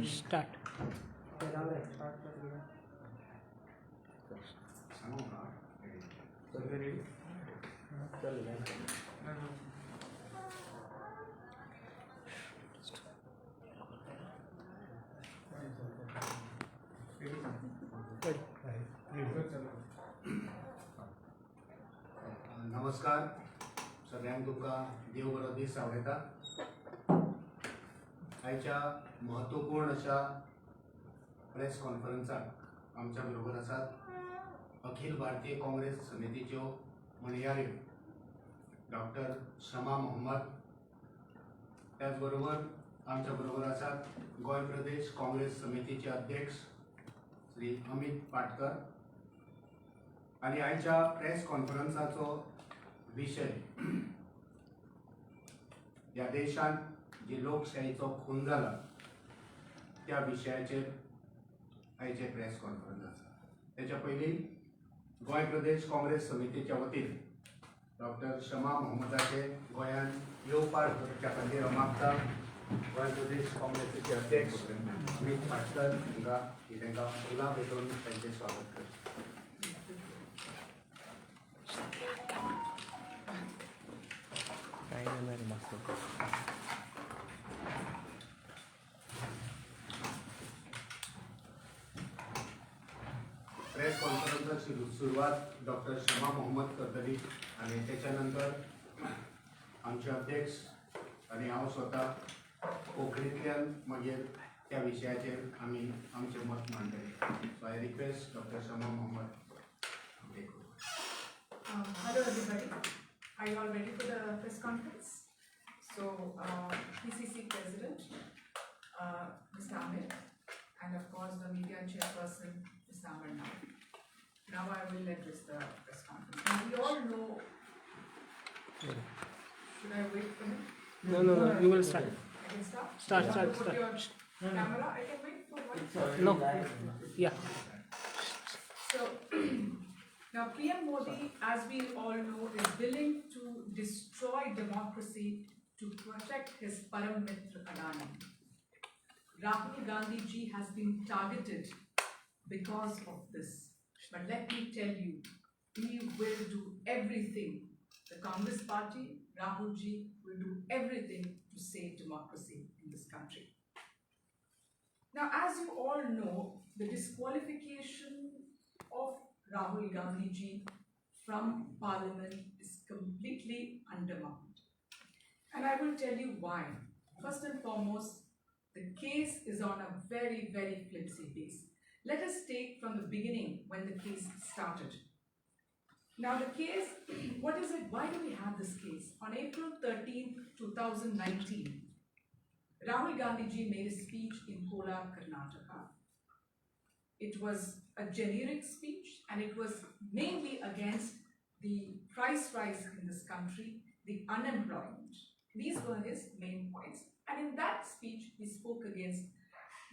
Start. नमस्कार सगळ्यांक तुमकां देव बरो दीस आवयता. आयच्या महत्वपूर्ण अशा प्रेस कॉन्फरन्साक आमच्या बरोबर आसात अखिल भारतीय काँग्रेस समितीच्यो म्हणयाऱ्यो डॉक्टर शमा मोहम्मद. त्याच बरोबर आमच्या बरोबर आसात गोंय प्रदेश काँग्रेस समितीचे अध्यक्ष श्री अमित पाटकर. आणि आयच्या प्रेस कॉन्फरन्साचो विषय ह्या देशांत जी लोकशाहीचो खून जाला त्या विशयाचेर आयचे प्रेस कॉन्फरन्स आसा. तेच्या पयलीं गोंय प्रदेश काँग्रेस समितीच्या वतीन डॉक्टर शमा मोहम्मदाचे गोंयांत येवपार करच्या खातीर हांव मागता. गोंय प्रदेश काँग्रेसीचे अध्यक्ष अमित पाटकर तांकां फुलां भेटून तांचें स्वागत करता. प्रेस कॉन्फरन्साची सुरवात डॉक्टर शमा मोहम्मद करतली आणि त्याच्यानंतर आमचे अध्यक्ष आणि हांव स्वता कोंकणींतल्यान मागीर त्या विशयाचेर आमी आमचें मत मांडटले. So I request doctor Shama Mohammed. Hello everybody. Are you all ready for the press conference? So, PCC President, Mr. Amir, and of course the media chairperson, Mr. Amar. Now I will address the press conference. Now we all know. Should I wait for him? No, you will start. I can start. Start. Put your camera. I can wait for 1 No. Yeah. So, now PM Modi, as we all know, is willing to destroy democracy to protect his Param Mitra Adani. Rahul Gandhi ji has been targeted because of this. But let me tell you, we will do everything. The Congress party, Rahul ji, will do everything to save democracy in this country. Now, as you all know, the disqualification of Rahul Gandhi ji from Parliament is completely undermined. And I will tell you why. First and foremost, the case is on a very, very flimsy base. Let us take from the beginning when the case started. Now the case, what is it? Why do we have this case? On April 13th, 2019, Rahul Gandhi ji made a speech in Kolar, Karnataka. It was a generic speech and it was mainly against the price rise in this country, the unemployment. These were his main points. And in that speech, he spoke against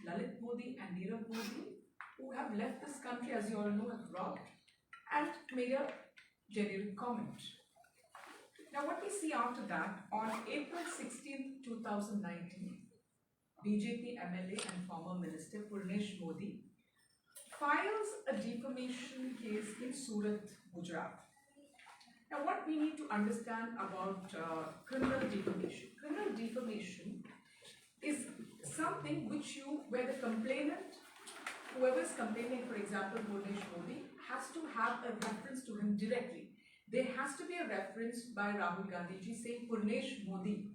Lalit Modi and Nirav Modi, who have left this country, as you all know, abroad, and made a generic comment. Now, what we see after that, on April 16th, 2019, BJP MLA and former Minister Purnesh Modi files a defamation case in Surat, Gujarat. Now, what we need to understand about criminal defamation. Criminal defamation is something where the complainant, whoever is complaining, for example, Purnesh Modi, has to have a reference to him directly. There has to be a reference by Rahul Gandhi ji saying Purnesh Modi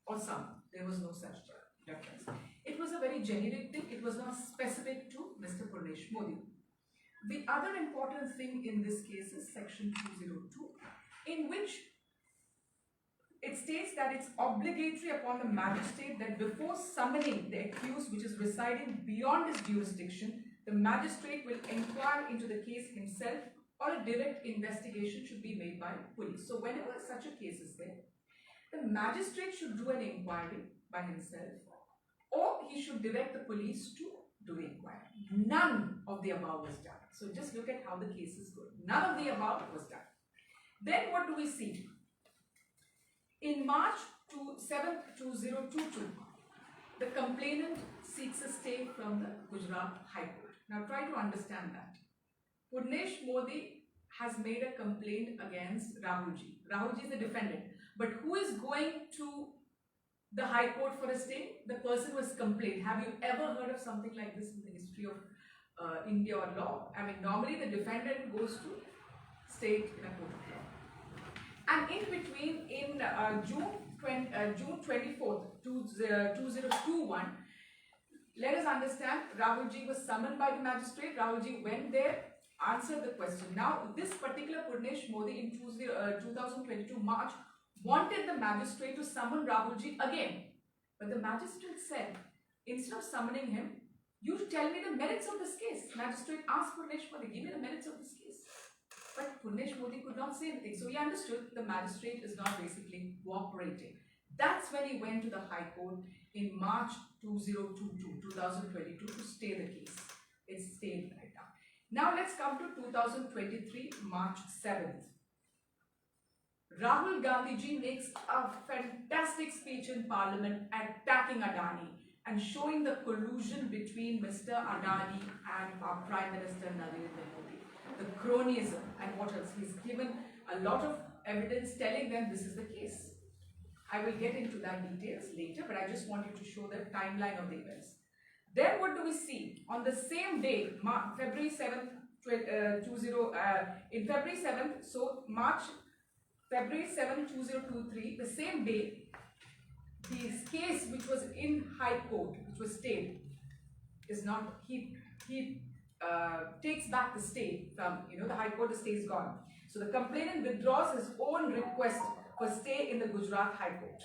or some. There was no such reference. It was a very generic thing. It was not specific to Mr. Purnesh Modi. The other important thing in this case is section 202, in which it states that it's obligatory upon the magistrate that before summoning the accused, which is residing beyond his jurisdiction, the magistrate will inquire into the case himself, or a direct investigation should be made by police. So whenever such a case is there, the magistrate should do an inquiry by himself, or he should direct the police to do the inquiry. None of the above was done. So just look at how the case is going. None of the above was done. Then what do we see? In March 7th, 2022, the complainant seeks a stay from the Gujarat High Court. Now try to understand that. Purnesh Modi has made a complaint against Rahulji. Rahulji is the defendant. But who is going to the High Court for a stay? The person who has complained. Have you ever heard of something like this in the history of India or law? I mean, normally the defendant goes to state in a court of law. And in between, in June 24th, 2021, let us understand, Rahulji was summoned by the magistrate. Rahulji went there, answered the question. Now, this particular Purnesh Modi in 2022 March wanted the magistrate to summon Rahulji again. But the magistrate said, instead of summoning him, you tell me the merits of this case. Magistrate asked Purnesh Modi, give me the merits of this case. But Purnesh Modi could not say anything. So he understood the magistrate is not basically cooperating. That's when he went to the High Court in March 2022 to stay the case. It's stayed right now. Now let's come to 2023, March 7th. Rahul Gandhi ji makes a fantastic speech in Parliament attacking Adani and showing the collusion between Mr. Adani and our Prime Minister Narendra Modi. The cronyism and what else. He's given a lot of evidence telling them this is the case. I will get into that details later, but I just want you to show the timeline of the events. Then what do we see? On the same day, February 7th, in February 7th, so February 7, 2023, the same day, this case which was in High Court, which was stayed, is not, he takes back the stay from, the High Court, the stay is gone. So the complainant withdraws his own request for stay in the Gujarat High Court.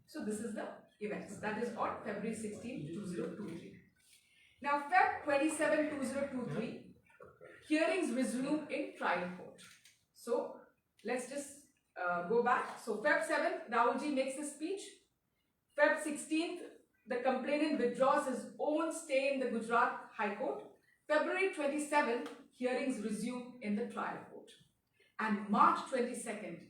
So this is the events. That is on February 16, 2023. Now, Feb 27, 2023, hearings resume in trial court. So let's just go back. So Feb 7th, Rahulji makes a speech. Feb 16th, the complainant withdraws his own stay in the Gujarat High Court. February 27th, hearings resume in the trial court. And March 23rd,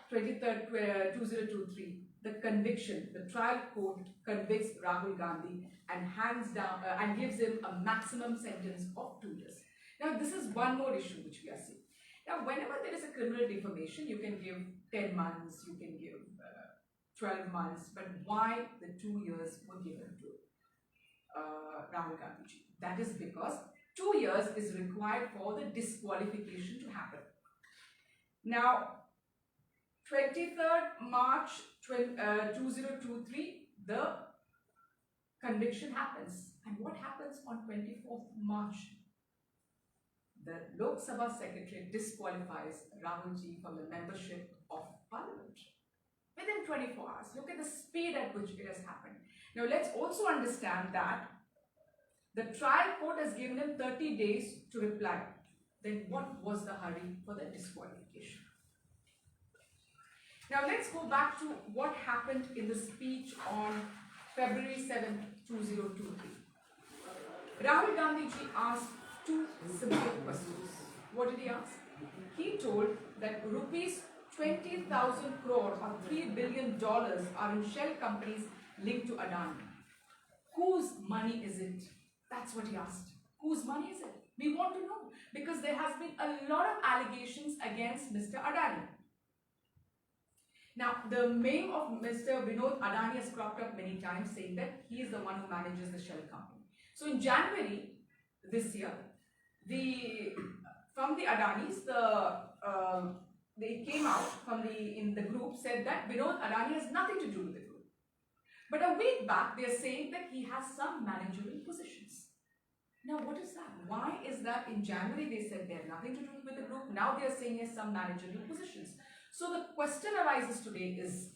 2023, the conviction, the trial court convicts Rahul Gandhi and hands down and gives him a maximum sentence of 2 years. Now, this is one more issue which we are seeing. Now, whenever there is a criminal defamation, you can give 10 months, you can give 12 months, but why the 2 years were given to Rahul Gandhi? That is because 2 years is required for the disqualification to happen. Now, 23rd March 2023, the conviction happens. And what happens on 24th March? The Lok Sabha Secretary disqualifies Rahulji from the membership of Parliament. Within 24 hours. Look at the speed at which it has happened. Now let's also understand that the trial court has given him 30 days to reply. Then what was the hurry for the disqualification? Now let's go back to what happened in the speech on February 7, 2023. Rahul Gandhi ji asked 2 simple questions. What did he ask? He told that rupees 20,000 crore or $3 billion are in shell companies linked to Adani. Whose money is it? That's what he asked. Whose money is it? We want to know because there has been a lot of allegations against Mr. Adani. Now, the name of Mr. Vinod Adani has cropped up many times saying that he is the one who manages the shell company. So in January this year, from the Adanis, they came out in the group said that Vinod Adani has nothing to do with the group. But a week back, they are saying that he has some managerial positions. Now, what is that? Why is that in January they said they have nothing to do with the group? Now they are saying he has some managerial positions. So the question arises today is,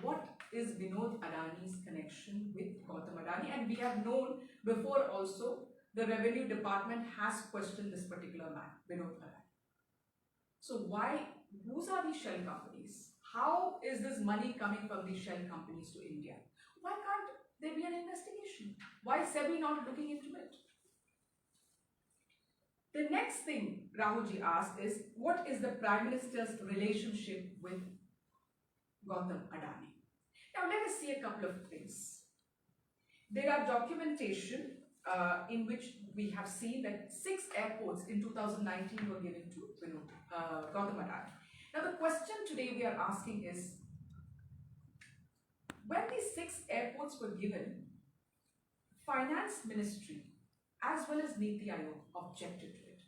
what is Vinod Adani's connection with Gautam Adani? And we have known before also, the revenue department has questioned this particular man, Vinod Adani. So whose are these shell companies? How is this money coming from these shell companies to India? Why can't there be an investigation? Why is SEBI not looking into it? The next thing Rahulji asked is, what is the Prime Minister's relationship with Gautam Adani? Now let us see a couple of things. There are documentation in which we have seen that 6 airports in 2019 were given to Gautam Adani. Now the question today we are asking is, when these 6 airports were given, Finance Ministry as well as Niti Aayog objected to it.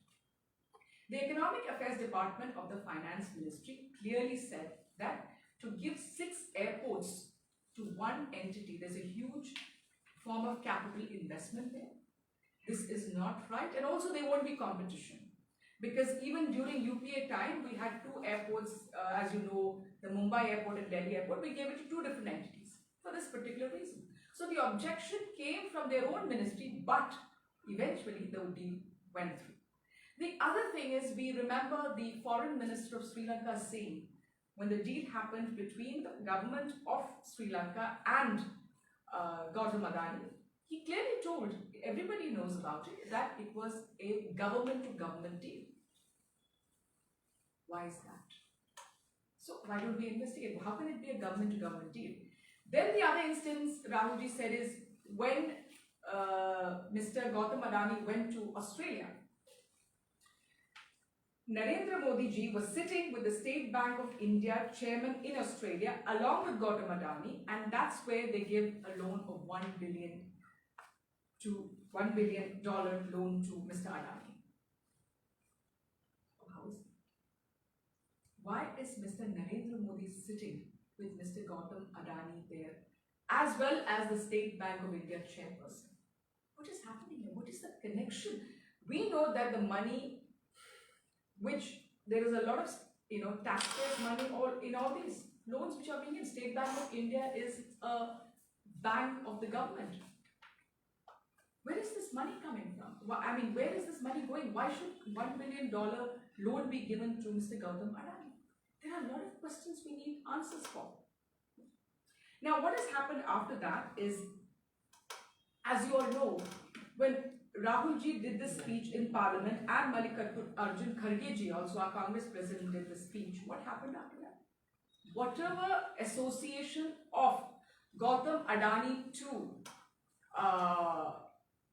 The Economic Affairs Department of the Finance Ministry clearly said that to give 6 airports to one entity, there's a huge form of capital investment there. This is not right, and also there won't be competition. Because even during UPA time, we had 2 airports, as you know, the Mumbai airport and Delhi airport, we gave it to 2 different entities for this particular reason. So the objection came from their own ministry, but eventually the deal went through. The other thing is, we remember the foreign minister of Sri Lanka saying, when the deal happened between the government of Sri Lanka and Gautam Adani, he clearly told, everybody knows about it, that it was a government-to-government deal. Why is that? So why don't we investigate? How can it be a government-to-government deal? Then the other instance Rahulji said is, when Mr. Gautam Adani went to Australia, Narendra Modi ji was sitting with the State Bank of India chairman in Australia along with Gautam Adani, and that's where they give a loan of $1 billion loan to Mr. Adani. How is that? Why is Mr. Narendra Modi sitting with Mr. Gautam Adani there, as well as the State Bank of India chairperson? What is happening here? What is the connection? We know that the money, which there is a lot of taxpayers' money in all these loans which are being in. State Bank of India is a bank of the government. Where is this money coming from? I mean, where is this money going? Why should $1 billion loan be given to Mr. Gautam Adani? There are a lot of questions we need answers for. Now, what has happened after that is, as you all know, when Rahulji did this speech in Parliament and Mallikarjun Kharge ji, also our Congress president, did the speech, what happened after that? Whatever association of Gautam Adani to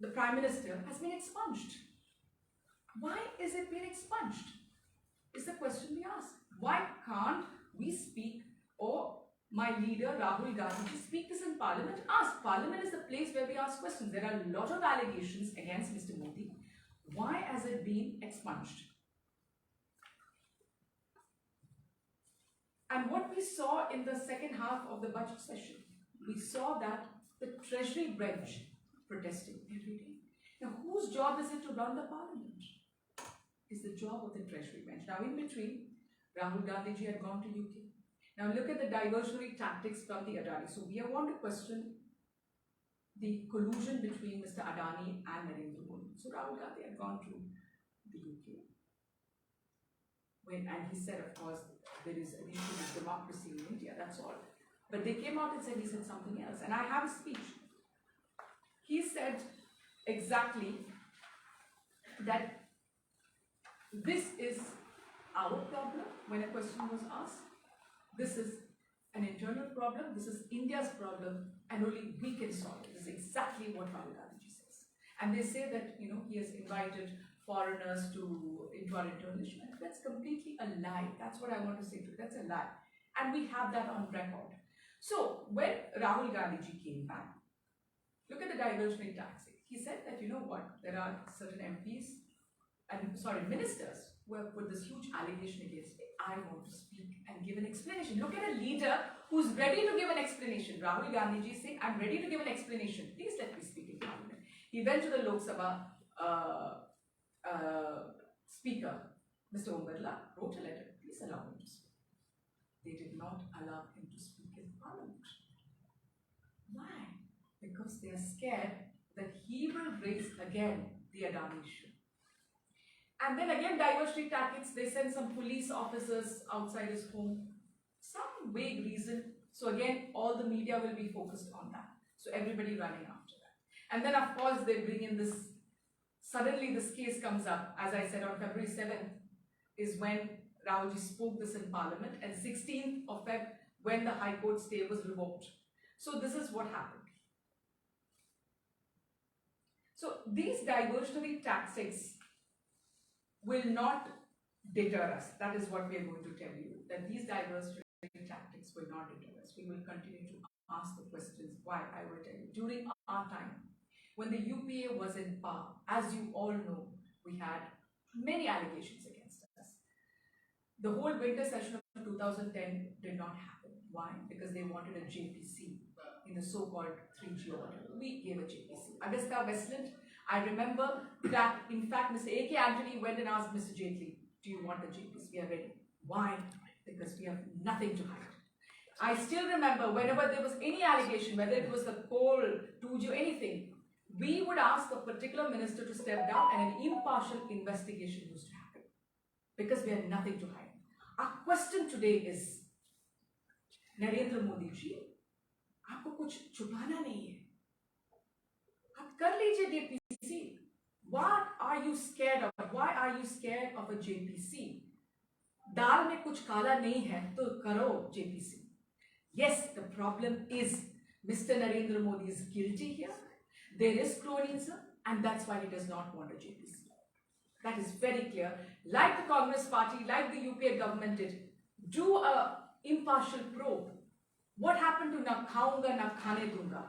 the Prime Minister has been expunged. Why is it being expunged? Is the question we ask. Why can't we speak, or my leader Rahul Gandhi speak this in Parliament? Ask. Parliament is the place where we ask questions. There are a lot of allegations against Mr. Modi. Why has it been expunged? And what we saw in the second half of the budget session, we saw that the Treasury bench protesting every day. Now, whose job is it to run the Parliament? It's the job of the Treasury bench. Now, in between, Rahul Gandhi ji had gone to UK. Now look at the diversionary tactics from the Adani. So we want to question the collusion between Mr. Adani and Narendra Modi. So Rahul Gandhi had gone to the UK. And he said, of course, there is an issue with democracy in India, that's all. But they came out and said he said something else. And I have a speech. He said exactly that this is our problem when a question was asked. This is an internal problem, this is India's problem, and only we can solve it. This is exactly what Rahul Gandhi says. And they say that, he has invited foreigners into our internal issue. That's completely a lie. That's what I want to say to you. That's a lie. And we have that on record. So, when Rahul Gandhi ji came back, look at the diversionary tactics. He said that, there are certain MPs, ministers who have put this huge allegation against me. I want to speak and give an explanation. Look at a leader who's ready to give an explanation. Rahul Gandhi ji saying, I'm ready to give an explanation. Please let me speak in Parliament. He went to the Lok Sabha Speaker, Mr. Om Birla, wrote a letter. Please allow him to speak. They did not allow him to speak in Parliament. Why? Because they are scared that he will raise again the Adani issue. And then again, diversionary tactics, they send some police officers outside his home. Some vague reason. So again, all the media will be focused on that. So everybody running after that. And then of course, they bring in this suddenly this case comes up, as I said, on February 7th is when Rahulji spoke this in Parliament, and 16th of Feb when the High Court stay was revoked. So this is what happened. So these diversionary tactics will not deter us. That is what we are going to tell you, that these diversionary tactics will not deter us. We will continue to ask the questions. Why? I will tell you. During our time, when the UPA was in power, as you all know, we had many allegations against us. The whole winter session of 2010 did not happen. Why? Because they wanted a JPC in the so-called 3G order. We gave a JPC. Augusta Westland, I remember that, in fact, Mr. A.K. Antony went and asked Mr. Jaitley, do you want a JPC? We are ready. Why? Because we have nothing to hide. I still remember whenever there was any allegation, whether it was the coal, 2G, or anything, we would ask a particular minister to step down and an impartial investigation used to happen. Because we had nothing to hide. Our question today is, Narendra Modi ji, आपको कुछ छुपाना नहीं है, आप कर लीजिए JPC. What are you scared of? Why are you scared of a JPC? दाल में कुछ काला नहीं है तो करो JPC. Yes, the problem is Mr. Narendra Modi is guilty here. There is cronyism, and that's why he does not want a JPC. That is very clear. Like the Congress Party, like the UPA government did, do a impartial probe. What happened to na khaunga na khane dunga?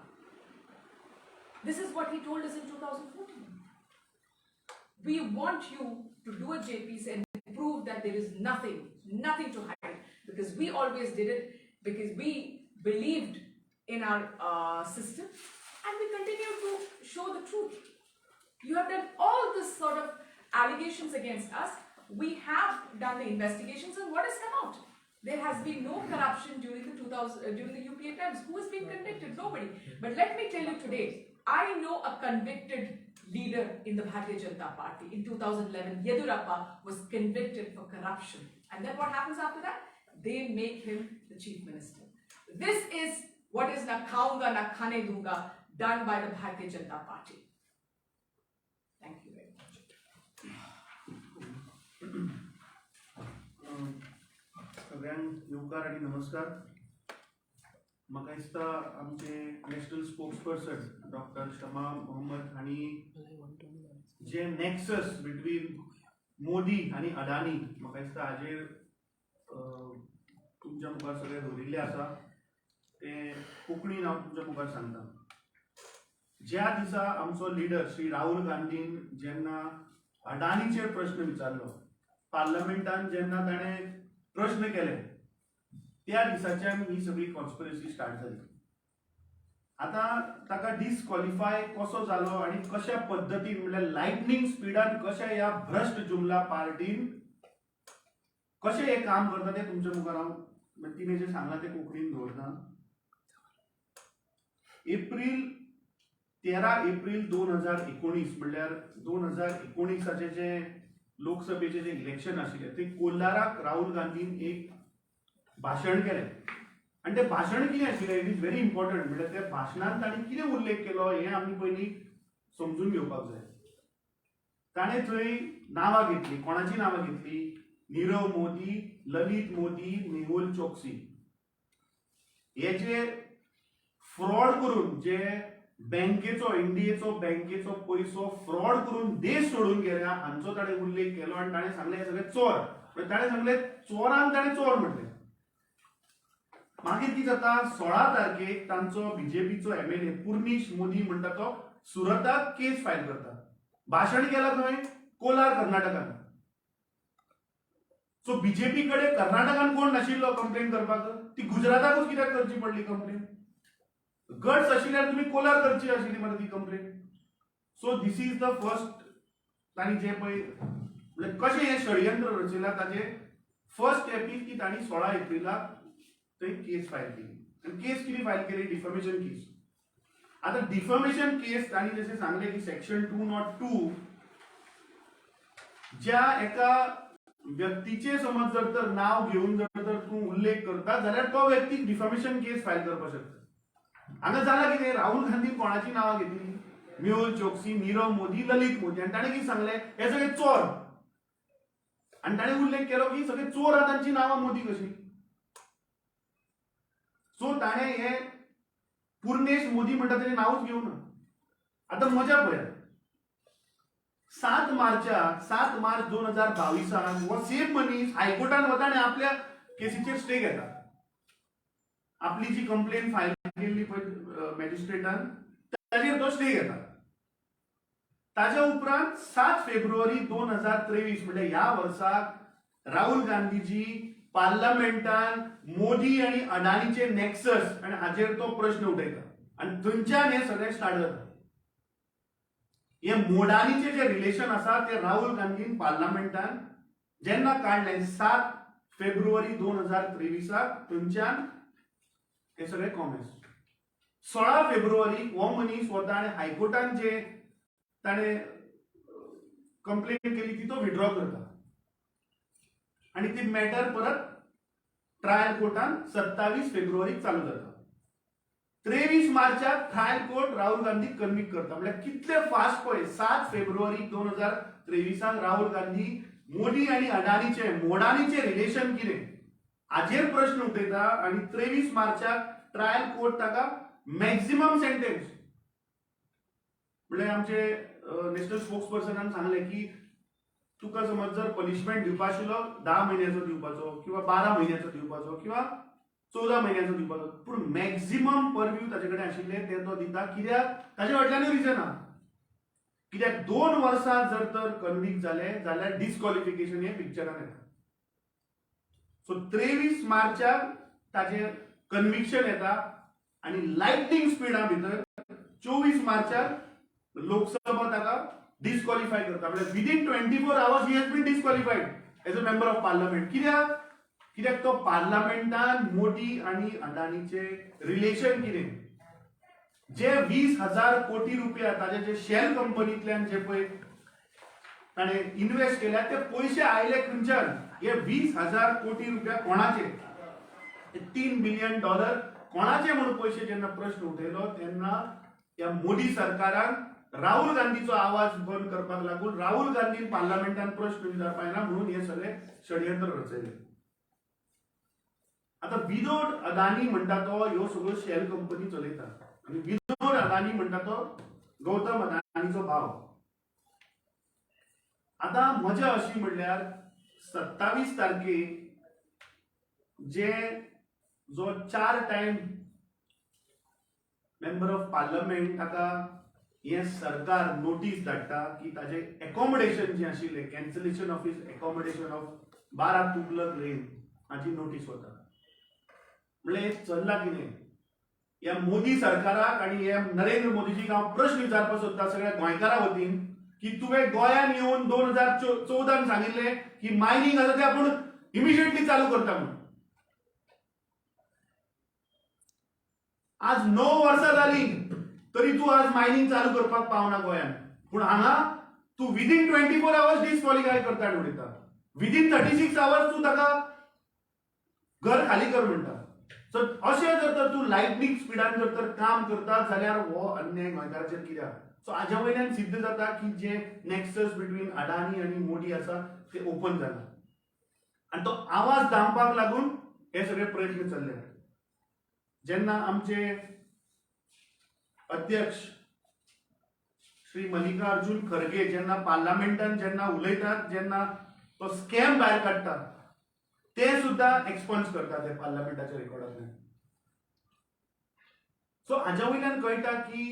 This is what he told us in 2014. We want you to do a JPC and prove that there is nothing to hide, because we always did it, because we believed in our system, and we continue to show the truth. You have done all this sort of allegations against us. We have done the investigations, and what has come out? There has been no corruption during the UPA times. Who has been convicted? Nobody. But let me tell you today, I know a convicted leader in the Bharatiya Janata Party. In 2011, Yedurappa was convicted for corruption. And then what happens after that? They make him the chief minister. This is what is na khaunga na khane dunga done by the Bharatiya Janata Party. Thank you very much. सगळ्यांक येवकार आणि नमस्कार. म्हाका दिसता आमचे national spokesperson doctor Shama Mohammad हांणी जे nexus between Modi आणि अडानी म्हाका दिसता हाजेर तुमच्या मुखार सगळे दवरिल्ले आसा ते कोंकणीन हांव तुमच्या मुखार सांगता. ज्या दिसा आमचो लिडर श्री राहुल गांधीन जेन्ना अडानीचेर प्रश्न विचारलो, पार्लमेंटान जेन्ना ताणें प्रश्न केले, त्या दिसाच्यान ही सगळी कॉन्स्पिरसी स्टार्ट जाली. आता ताका डिस्क्वॉलिफाय कसो जालो आणि कशा पद्धतीन म्हणजे लायटनिंग स्पीडान कशा ह्या भ्रष्ट जुमला पार्टीन कशें हे काम करता ते तुमच्या मुखार हांव तिणें जें सांगलां तें कोंकणीन दवरता. 13 एप्रिल 2019 म्हणल्यार 2019 जे लोकसभेचे जे इलेक्शन आशिल्ले ते कोलाराक राहुल गांधीन एक भाशण केलें आणि ते भाशण कितें आशिल्लें, इट इज व्हेरी इम्पॉर्टंट. म्हणल्यार त्या भाशणांत ताणें कितें उल्लेख केलो हें आमी पयलीं समजून घेवपाक जाय. ताणें थंय नांवां घेतलीं. कोणाची नांवां घेतलीं? नीरव मोदी, ललित मोदी, मेहुल चोक्सी. हे जे फ्रॉड करून जे बँकेचो इंडियेचो बँकेचो पैसो फ्रॉड करून देश सोडून गेल्या हांचो ताणें उल्लेख केलो आनी ताणें सांगलें हे सगळे चोर. ताणें सांगलें चोरांक ताणें चोर म्हटलें. मागीर कितें जाता, 16 तारखेक तांचो बीजेपीचो MLA पुर्नीश मोदी म्हणटा तो सुरताक केस फायल करता. भाशण केलां खंय? कोलार, कर्नाटकान. सो बीजेपी कडेन कर्नाटकान कोण नाशिल्लो कंप्लेन करपाक? ती गुजराताकूच कित्याक करची पडली कंप्लेन? गट्स आशिल्ल्यार तुमी कोलार करची आशिल्ली मरे ती complain. So this is the first तांणी जे पळय म्हणजे कशें हें षडयंत्र रचिलां ताजें फर्स्ट स्टेप इज की तांणी 16 एप्रिलाक थंय केस फायल केली. आनी केस कितें फायल केली? Defamation case. आतां डिफमेशन केस तांणी जशें सांगलें की सेक्शन 202 ज्या एका व्यक्तीचे समज जर तर नाव घेऊन जर तूं उल्लेख करता जाल्यार तो व्यक्ती डिफमेशन केस फायल करपाक शकता. हांगा जालां कितें? राहुल गांधी कोणाची नांवां घेतली? मेहुल चोक्सी, नीरव मोदी, ललित मोदी, आणि ताणे कितें सांगले हे सगळे चोर. आणि ताणे उल्लेख केलो की सगळे चोर आहा तांची नांवां मोदी कशी. सो ताणे हे पूर्णेश मोदी म्हणटा तेजें नांवच घेवना. आता मजा पळयात, 7 मार्च 2022 हो सेम मनीस हायकोर्टान वता आनी आपल्या केसीचेर स्टे घेता. आपली जी कंप्लेंट फायल केल्ली पळय मॅजिस्ट्रेटान ताजेर तो स्टे घेता. ताच्या उपरांत 7 फेब्रुवारी 2023 म्हणजे ह्या वर्साक राहुल गांधीजी पार्लमेंटान मोदी आणि अडानीचे नेक्सस आणि हाजेर तो प्रश्न उठयता आणि थंयच्यान हे सगळें स्टार्ट जाता. हे मोडानीचे जे रिलेशन आसा ते राहुल गांधीन पार्लमेंटान जेन्ना काढले 7 फेब्रुवारी 2023 थंयच्यान हे सगळे कॉमेस. 16 फेब्रुवारी हो मनीस वता आणि हायकोर्टान जे ताणे कंप्लेंट केली ती तो विड्रॉ करता आणि ती मॅटर परत ट्रायल कोर्टान 27 फेब्रुवारी चालू जाता. 23 मार्चाक trial court Rahul Gandhi convict करता. म्हणजे कितले फास्ट पळय. 7 फेब्रुवारी 2023 राहुल गांधी मोदी आणि अडानीचे मोडानीचे रिलेशन कितें हाजेर प्रश्न उठयता आणि 23 मार्चाक ट्रायल कोर्ट ताका मॅक्झिमम सेंटेन्स म्हणजे आमचे नॅशनल स्पोक्स पर्सनान सांगले की तुका समज जर पनिशमेंट दिवपा आशिल्लो 10 म्हयन्याचो दिवपाचो किंवा 12 म्हयन्याचो दिवपाचो किंवा 14 म्हयन्याचो दिवपाचो, पूण मॅक्झिमम परव्यू ताचे कडेन आशिल्ले ते तो दिता. कित्याक ताचे फाटल्यानूय रिजन आहा. कित्याक 2 वर्सां जर तर कन्विक्ट जाले जाल्यार डिस्क्वॉलिफिकेशन हे पिक्चरान येता. सो 23 मार्चाक ताचे कन्विक्शन येता आणि लायटनिंग स्पीडा भितर 24 मार्चाक लोकसभा ताका डिस्क्वॉलिफाय करता. म्हणजे within 24 hours he has been disqualified as a member of parliament. कित्याक तो पार्लमेंटान मोदी आणि अडानीचे रिलेशन कितें, जे 20,000 कोटी रुपया ताजे जे शेल कंपनींतल्यान जे पळय ताणे इन्व्हेस्ट केल्या ते पयशे आयले खंयच्यान. हे 20,000 कोटी रुपया कोणाचे, $3 बिलियन कोणाचे म्हणून पयशे जेन्ना प्रश्न उठयलो तेन्ना या मोदी सरकारान राहुल गांधीचो आवाज बंद करपाक लागून राहुल गांधीन पार्लमेंटान प्रश्न विचारपाक येना म्हणून हे सगळे षडयंत्र रचयले. आता विनोद अदानी म्हणटा तो ह्यो सगळ्यो शेल कंपनी चलयता आणि विनोद अदानी म्हणटा तो गौतम अदानीचो भाव. आता मजा अशी म्हणल्यार 27 तारखेक जो 4 टाइम मेंबर ऑफ पार्लमेंट ताका हे सरकार नोटीस धाडटा की ताजे एकोमोडेशन जे आशिल्ले cancellation of his accommodation of 12 Tughlaq lane हाची नोटीस वता. म्हणजे चल्ला कितें ह्या मोदी सरकाराक आणि ह्या नरेंद्र मोदीजीक हांव प्रश्न विचारपाक सोदता सगळ्या गोंयकारां वतीन की तुवें गोंयान येवन 2014 सांगिल्लें की मायनिंग आसा तें आपूण इमिजिएटली चालू करता म्हणून. आज 9 वर्सां जाली तरी तू आज मायनिंग चालू करपाक पावना गोंयान. पूण हांगा तू विदिन 24 hours डिस्क्वॉलिफाय करता आनी उडयता. विदिन 36 hours तू ताका घर खाली कर म्हणटा. सो अशें जर तर तू लायटनिंग स्पीडान जर तर काम करता जाल्यार हो अन्याय गोंयकारांचेर कित्याक. सो हाज्या वयल्यान सिद्ध जाता की जे नेक्सस बिटवीन अडानी आनी मोदी आसा ते ओपन जाला आनी तो आवाज दामपाक लागून हे सगळे प्रयत्न चल्ले. जेन्ना आमचे अध्यक्ष श्री मल्लिकार्जुन खरगे जेन्ना पार्लमेंटान जेन्ना उलयतात जेन्ना तो स्कॅम भायर काडटा ते सुद्धा एक्सपन्स करतात ते पार्लमेंटाच्या रेकॉर्डांतल्यान. सो हाज्या वयल्यान कळटा की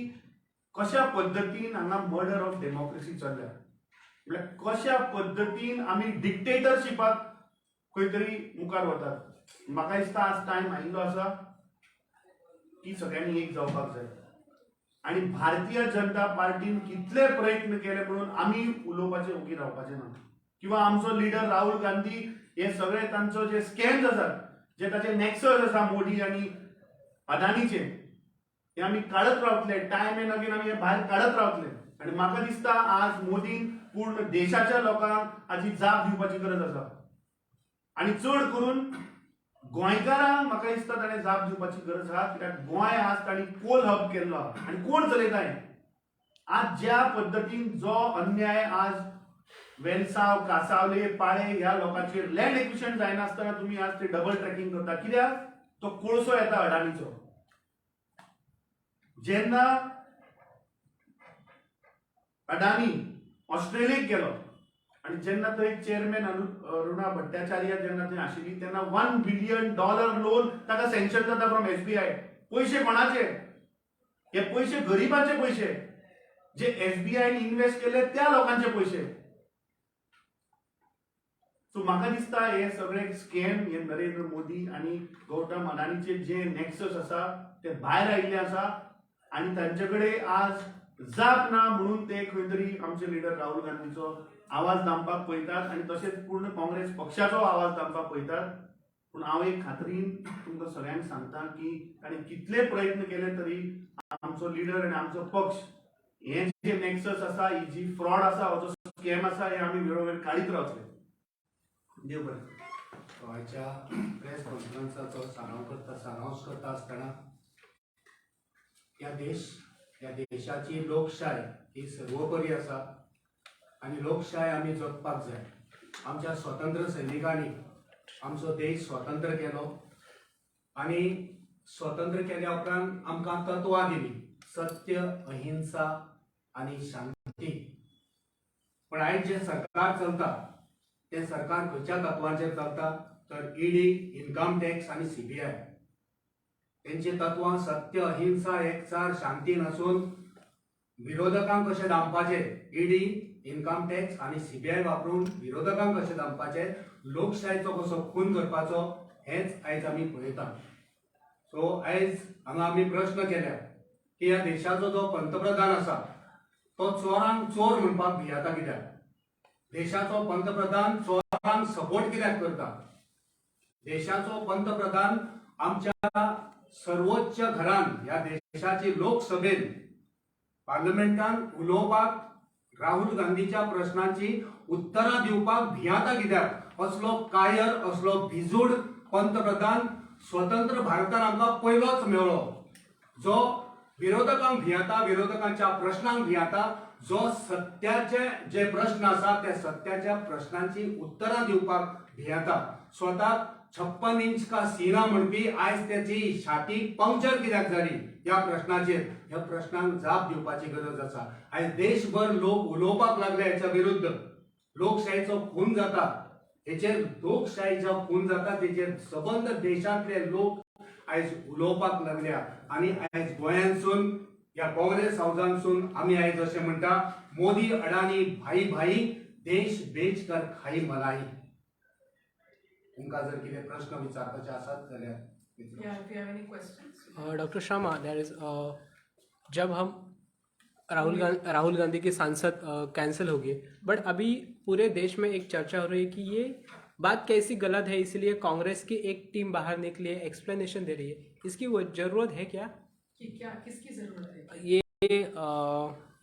कशा पद्दतीन हांगा मर्डर ऑफ डेमोक्रेसी चल्ल्या. म्हणजे कशा पद्दतीन आमी डिक्टेटरशिपाक खंय तरी मुखार वतात. म्हाका दिसता आज टायम आयिल्लो आसा की सगळ्यांनी एक जावपाक जाय आणि भारतीय जनता पार्टीन कितले प्रयत्न केले म्हणून आमी उलोवपाचे ओगी रावपाचे ना किंवा आमचो लिडर राहुल गांधी हे सगळे तांचो जे स्कॅम्स आसात जे ताचे नेक्सस आसा मोदी आणि अडानीचे हे आमी काढत रावतले. टायम एंड अगेन आमी हे भायर काढत रावतले. आणि म्हाका दिसता आज मोदीन पूर्ण देशाच्या लोकांक हाची जाप दिवपाची गरज आसा आणि चड करून गोंयकारांक म्हाका दिसता ताणें जाप दिवपाची गरज आहा. कित्याक गोंय आज ताणी कोल हब केल्लो आहा. आनी कोण चलयता हें आज ज्या पद्धतीन जो अन्याय आज वेलसाव कासावले पाळे ह्या लोकांचेर लँड एक्विशन जायनासतना तुम्ही आज ते डबल ट्रॅकिंग करता कित्याक तो कोळसो येता अडाणीचो जेन्ना अडानी ऑस्ट्रेलियेक गेलो आणि जेन्ना थंय चेअरमॅन अरुणा भट्टाचार्य जेन्ना थंय आशिल्ली तेन्ना $1 बिलियन लोन ताका सँक्शन जाता फ्रॉम SBI. पैसे कोणाचे? हे पैसे गरिबांचे पैसे जे SBI इन्व्हेस्ट केले त्या लोकांचे पैसे. सो म्हाका दिसता हे सगळे स्कॅम हे नरेंद्र मोदी आणि गौतम अडानीचे जे नेक्सस आसा ते भायर आयिल्ले आसा आणि तांच्याकडे आज जाप ना म्हणून ते खंय तरी आमचे लिडर राहुल गांधीचो आवाज दामपाक पळयतात आणि तशेंच पूर्ण काँग्रेस पक्षाचो आवाज दामपाक पळयतात. पूण हांव एक खात्रीन तुमकां सगळ्यांक सांगता की ताणें कितले प्रयत्न केले तरी आमचो लिडर आणि आमचो पक्ष हे जे नेक्सस आसा ही जी फ्रॉड आसा हो जो स्कॅम आसा हे आमी वेळोवेळ काडीत रावतले. देव बरें. आयच्या प्रेस कॉन्फरन्साचो सारांश करता आसतना ह्या देशाची लोकशाय ही सर्वोपरी आसा आणि लोकशाय आमी जगपाक जाय. आमच्या स्वतंत्र सैनिकांनी आमचो देश स्वतंत्र केलो आणि स्वतंत्र केल्या उपरांत आमकां तत्वां दिली सत्य अहिंसा आणि शांती. पण आयज जे सरकार चलता ते सरकार खंयच्या तत्वांचेर चलता तर ईडी इन्कम टॅक्स आणि CBI तेंची तत्वां सत्य अहिंसा एकचार शांती नसून विरोधकांक कशें दामपाचे ईडी इन्कम टॅक्स आणि CBI वापरून विरोधकांक कशें दामपाचे लोकशायेचो कसो खून करपाचो हेच आयज आमी पळयता. सो आयज हांगा आमी प्रश्न केल्या की ह्या देशाचो जो पंतप्रधान आसा तो चोरांक चोर म्हणपाक भियेता कित्याक? देशाचो पंतप्रधान चोरांक सपोर्ट कित्याक करता? देशाचो पंतप्रधान आमच्या सर्वोच्च घरान ह्या देशाची लोकसभेन पार्लमेंटान उलोवपाक राहुल गांधीच्या प्रश्नांची उत्तरां दिवपाक भियेता कित्याक? असलो कायर असलो भिजूड पंतप्रधान स्वतंत्र भारतान आमकां पयलोच मेळ्ळो जो विरोधकांक भियेता विरोधकांच्या प्रश्नांक भियेता जो सत्याचे जे प्रश्न आसा त्या सत्याच्या प्रश्नांची उत्तरां दिवपाक भियेता. स्वताक 56 इंच का सीना म्हणपी आयज त्याची छाती पंक्चर कित्याक जाली ह्या प्रश्नाचेर ह्या प्रश्नांक जाप दिवपाची गरज आसा. आयज देशभर लोक उलोवपाक लागले हेच्या विरुद्ध लोकशायेचो खून जाता हेचेर लोकशायेचो खून जाता तेचेर सबंद देशांतले लोक आयज उलोवपाक लागल्या आणि आयज गोंयांतसून या काँग्रेस हाऊसांतसून आमी आयज अशें म्हणटा मोदी अडानी भाई भाई देश बेच कर खाई मलाई. तुमकां जर कितें प्रश्न विचारपाचे आसात जाल्यार Yeah, if you have any questions. Doctor Sharma, there is जब हम राहुल गांधी की सांसद कैंसिल हो गए, बट अभी पूरे देश में एक चर्चा हो रही है कि ये बात कैसी गलत है, इसलिए कांग्रेस की एक टीम बाहर निकली है, एक्सप्लेनेशन दे रही है. इसकी वो जरूरत है क्या? कि क्या किसकी जरूरत है? ये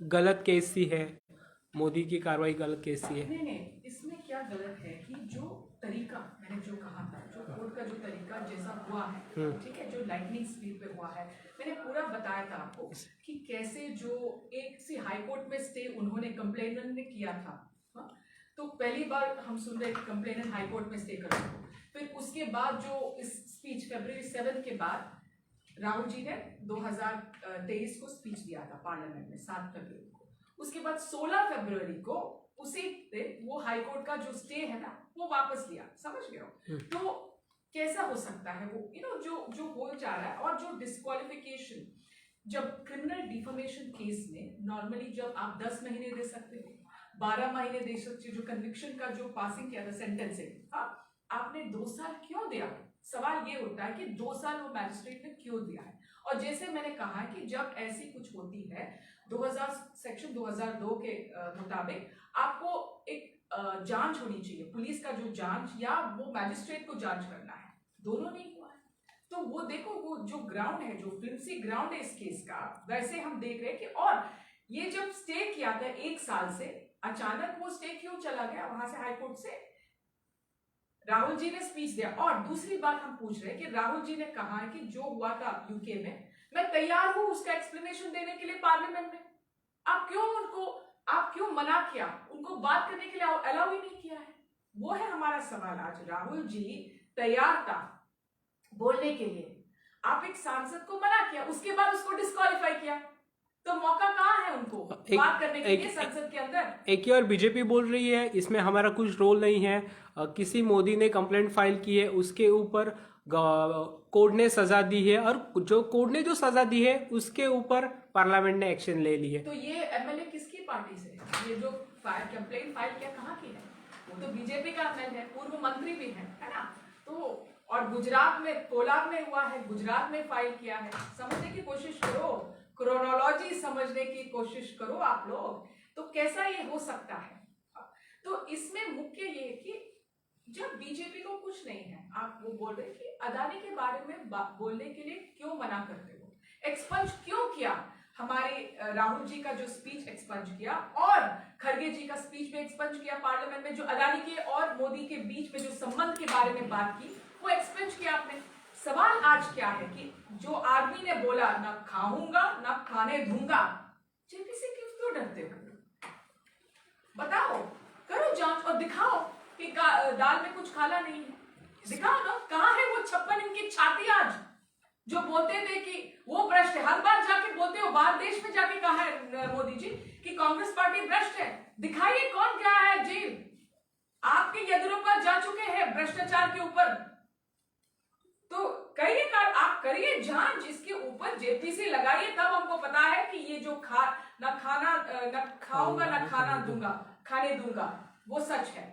गलत केस सी है, मोदी की कार्रवाई गलत केस सी है. नहीं, इसमें क्या गलत है कि जो तरीका मैंने जो कहा था, जो कोर्ट का जो तरीका जैसा हुआ है, ठीक है, जो लाइटनिंग स्पीड पे हुआ है, मैंने पूरा बताया था आपको कि कैसे जो एक सी हाई कोर्ट में स्टे उन्होंने कंप्लेनेंट ने किया था. हाँ? तो पहली बार हम सुन रहे कंप्लेनेंट हाई कोर्ट में स्टे कर रहे हो. फिर उसके बाद जो इस स्पीच February 7 के बाद राहुल जी ने 2023 को स्पीच दिया था पार्लियामेंट में 7 फरवरी को. उसके बाद 16 फरवरी को उसी दिन वो हाई कोर्ट का जो स्टे है ना वो वापस लिया. समझ गए हो? तो कैसा हो सकता है वो जो हो जा रहा है. और जो डिस्क्वालिफिकेशन जब क्रिमिनल डिफॉर्मेशन केस में नॉर्मली जब आप 10 महीने दे सकते हो, 12 महीने दे सकते हो, जो कन्विक्शन का जो पासिंग किया था सेंटेंसिंग, हाँ, आपने 2 साल क्यों दिया? सवाल ये होता है कि 2 साल वो मैजिस्ट्रेट ने क्यों दिया है. और जैसे मैंने कहा कि जब ऐसी कुछ होती है सेक्शन 2002 के मुताबिक आपको एक जांच होनी चाहिए, पुलिस का जो जांच या वो मैजिस्ट्रेट को जांच करना है. दोनों नहीं हुआ है. तो वो देखो वो जो ग्राउंड है, जो फ्लिम्सी ग्राउंड है इस केस का, वैसे हम देख रहे हैं कि और ये जब स्टे किया था 1 साल से, अचानक वो स्टे क्यों चला गया वहां से हाई कोर्ट से? राहुल जी ने स्पीच दिया. और दूसरी बात हम पूछ रहे हैं कि राहुल जी ने कहा है कि जो हुआ था यूके में, मैं तैयार हूं उसका एक्सप्लेनेशन देने के लिए पार्लियामेंट में. आप क्यों मना किया, उनको बात करने के लिए अलाउ ही नहीं किया है? वो है हमारा सवाल आज। राहुल जी तैयार था बोलने के लिए, आप एक सांसद को मना किया, उसके बाद उसको डिस्क्वालीफाई किया, तो मौका कहाँ है उनको बात करने के लिए संसद के अंदर? एक ही और बीजेपी बोल रही है इसमें हमारा कुछ रोल नहीं है। किसी मोदी ने कंप्लेंट फाइल की है, उसके ऊपर कोर्ट ने सजा दी है, और जो कोर्ट ने जो सजा दी है उसके ऊपर पार्लियामेंट ने एक्शन ले ली है। तो ये एमएलए किसकी पार्टी से है? ये जो कंप्लेंट फाइल किया कहाँ की है? वो तो बीजेपी का एमएलए है, पूर्व मंत्री भी है ना? तो और गुजरात में कोलाब में हुआ है, गुजरात में फाइल किया है। समझने की कोशिश करो, क्रोनोलॉजी समझने की कोशिश करो आप लोग। तो कैसा ये हो सकता है? तो इसमें मुख्य ये है कि जब बीजेपी को कुछ नहीं है, आप वो बोल रहे कि अदानी के बारे में बोलने के लिए क्यों मना करते हो, एक्सपंज क्यों किया? हमारे राहुल जी का जो स्पीच एक्सपंज किया, और खड़गे जी का स्पीच भी एक्सपंज किया पार्लियामेंट में, जो अदानी के और मोदी के बीच में जो संबंध के बारे में बात की, वो एक्सपंज किया आपने। सवाल आज क्या है कि जो आदमी ने बोला ना खाऊंगा ना खाने दूंगा, जेपी से क्यों डरते हो? बताओ, करो जांच और दिखाओ कि दाल में कुछ काला नहीं है। दिखाओ ना, कहाँ है वो 56 इनकी छाती आज, जो बोलते थे कि वो भ्रष्ट है। हर बार जाके बोलते हो, बाहर देश में जाके कहा है मोदी जी कि कांग्रेस पार्टी भ्रष्ट है। दिखाइए कौन गया है जेल। आपके येदियुरप्पा जा चुके हैं भ्रष्टाचार के ऊपर। तो करिए, आप करिए जांच इसके ऊपर, जेपीसी लगाइए, तब हमको पता है कि ये जो ना खाऊंगा ना खाने दूंगा वो सच है।